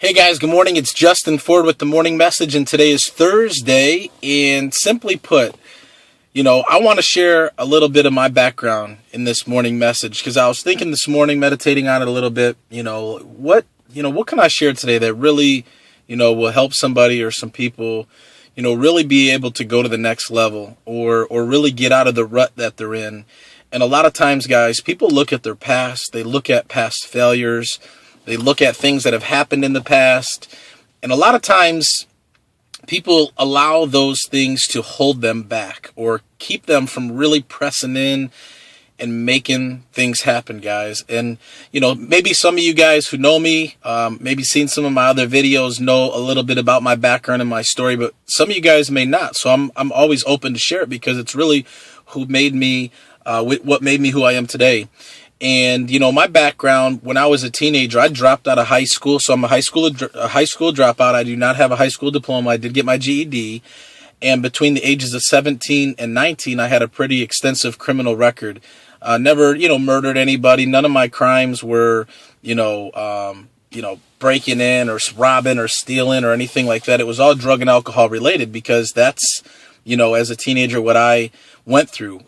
Hey guys, good morning. It's Justin Ford with the morning message, and today is Thursday. And simply put, I want to share a little bit of my background in this morning message because I was thinking this morning, meditating on it a little bit. What can I share today that really, will help somebody or some people, really be able to go to the next level or really get out of the rut that they're in. And a lot of times, guys, people look at their past, they look at past failures. They look at things that have happened in the past, and a lot of times people allow those things to hold them back or keep them from really pressing in and making things happen, guys. And, maybe some of you guys who know me, maybe seen some of my other videos, know a little bit about my background and my story, but some of you guys may not. So I'm always open to share it because it's really what made me who I am today. And, my background, when I was a teenager, I dropped out of high school. So I'm a high school dropout. I do not have a high school diploma. I did get my GED. And between the ages of 17 and 19, I had a pretty extensive criminal record. Never, murdered anybody. None of my crimes were, breaking in or robbing or stealing or anything like that. It was all drug and alcohol related because that's, as a teenager, what I went through.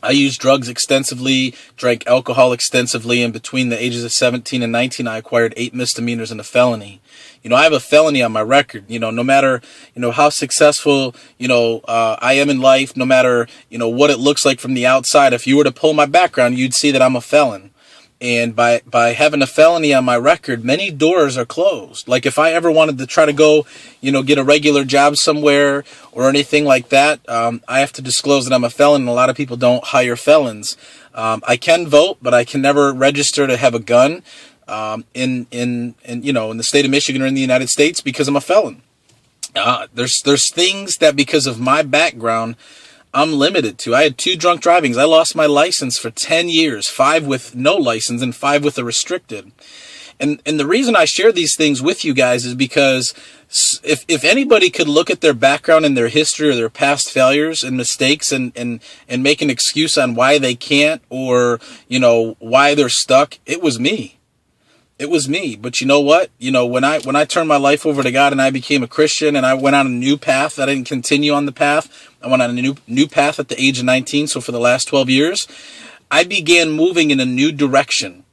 I used drugs extensively, drank alcohol extensively, and between the ages of 17 and 19, I acquired 8 misdemeanors and a felony. I have a felony on my record. No matter, how successful, I am in life, no matter, what it looks like from the outside, if you were to pull my background, you'd see that I'm a felon. And by having a felony on my record, many doors are closed. Like if I ever wanted to try to go, get a regular job somewhere or anything like that, I have to disclose that I'm a felon. And a lot of people don't hire felons. I can vote, but I can never register to have a gun in the state of Michigan or in the United States because I'm a felon. There's things that because of my background, I'm limited to. I had 2 drunk drivings. I lost my license for 10 years, 5 with no license and 5 with a restricted. And the reason I share these things with you guys is because if anybody could look at their background and their history or their past failures and mistakes and make an excuse on why they can't or, why they're stuck, it was me. It was me. But you know what? When I turned my life over to God and I became a Christian and I went on a new path, I didn't continue on the path. I went on a new path at the age of 19. So for the last 12 years, I began moving in a new direction.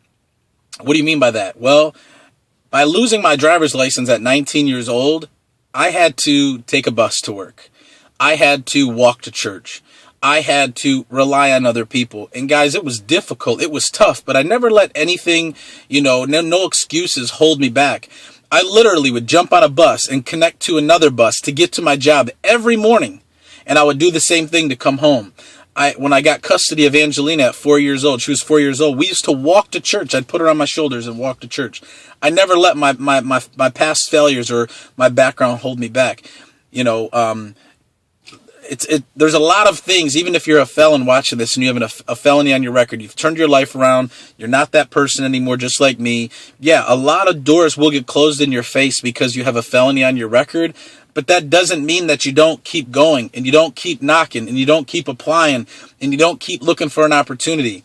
What do you mean by that? Well, by losing my driver's license at 19 years old, I had to take a bus to work. I had to walk to church. I had to rely on other people. And guys, it was difficult. It was tough, but I never let anything, no excuses hold me back. I literally would jump on a bus and connect to another bus to get to my job every morning. And I would do the same thing to come home. When I got custody of Angelina at 4 years old, she was 4 years old, we used to walk to church. I'd put her on my shoulders and walk to church. I never let my past failures or my background hold me back. There's a lot of things, even if you're a felon watching this and you have a felony on your record, you've turned your life around, you're not that person anymore, just like me. Yeah, a lot of doors will get closed in your face because you have a felony on your record, but that doesn't mean that you don't keep going and you don't keep knocking and you don't keep applying and you don't keep looking for an opportunity.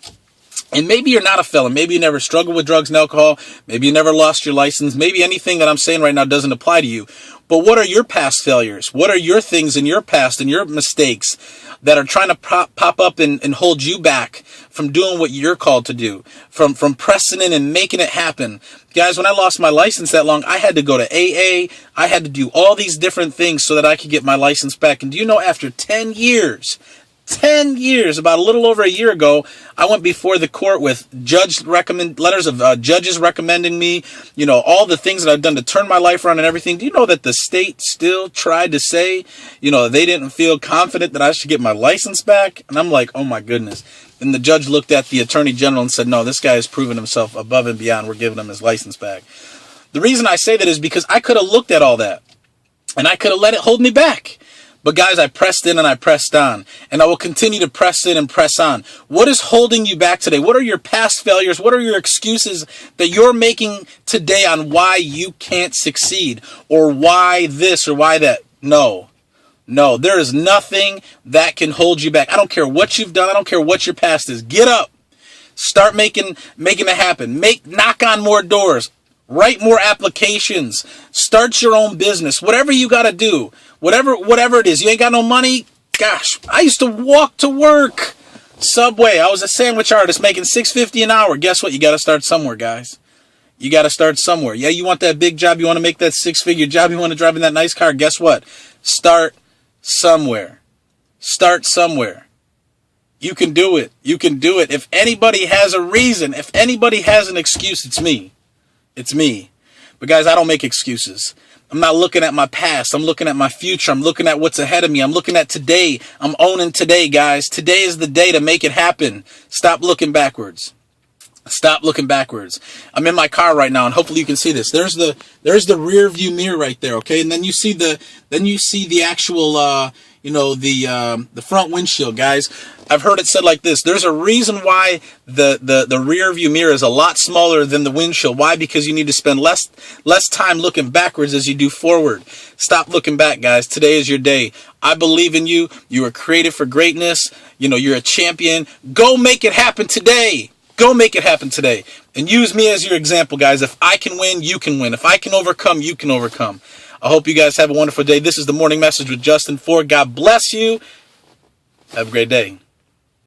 And maybe you're not a felon. Maybe you never struggled with drugs and alcohol. Maybe you never lost your license. Maybe anything that I'm saying right now doesn't apply to you. But what are your past failures? What are your things in your past and your mistakes that are trying to pop up and hold you back from doing what you're called to do, from pressing in and making it happen? Guys, when I lost my license that long, I had to go to AA. I had to do all these different things so that I could get my license back. And do you know, after 10 years, about a little over a year ago, I went before the court with letters of judges recommending me, all the things that I've done to turn my life around and everything. Do you know that the state still tried to say, they didn't feel confident that I should get my license back? And I'm like, oh my goodness. And the judge looked at the attorney general and said, no, this guy has proven himself above and beyond. We're giving him his license back. The reason I say that is because I could have looked at all that and I could have let it hold me back. But guys, I pressed in and I pressed on, and I will continue to press in and press on. What is holding you back today? What are your past failures? What are your excuses that you're making today on why you can't succeed or why this or why that? No, there is nothing that can hold you back. I don't care what you've done. I don't care what your past is. Get up. Start making it happen. Knock on more doors. Write more applications. Start your own business. Whatever you got to do. Whatever it is. You ain't got no money? Gosh, I used to walk to work. Subway. I was a sandwich artist making $6.50 an hour. Guess what? You got to start somewhere, guys. You got to start somewhere. Yeah, you want that big job. You want to make that six-figure job. You want to drive in that nice car. Guess what? Start somewhere. Start somewhere. You can do it. You can do it. If anybody has a reason, if anybody has an excuse, it's me. It's me. But guys, I don't make excuses. I'm not looking at my past. I'm looking at my future. I'm looking at what's ahead of me. I'm looking at today. I'm owning today, guys. Today is the day to make it happen. Stop looking backwards. Stop looking backwards. I'm in my car right now, and hopefully you can see this. There's the rear view mirror right there, okay? And then you see the actual the front windshield, guys. I've heard it said like this. There's a reason why the rear view mirror is a lot smaller than the windshield. Why? Because you need to spend less time looking backwards as you do forward. Stop looking back, guys. Today is your day. I believe in you. You are created for greatness. You're a champion. Go make it happen today. Go make it happen today. And use me as your example, guys. If I can win, you can win. If I can overcome, you can overcome. I hope you guys have a wonderful day. This is the Morning Message with Justin Ford. God bless you. Have a great day.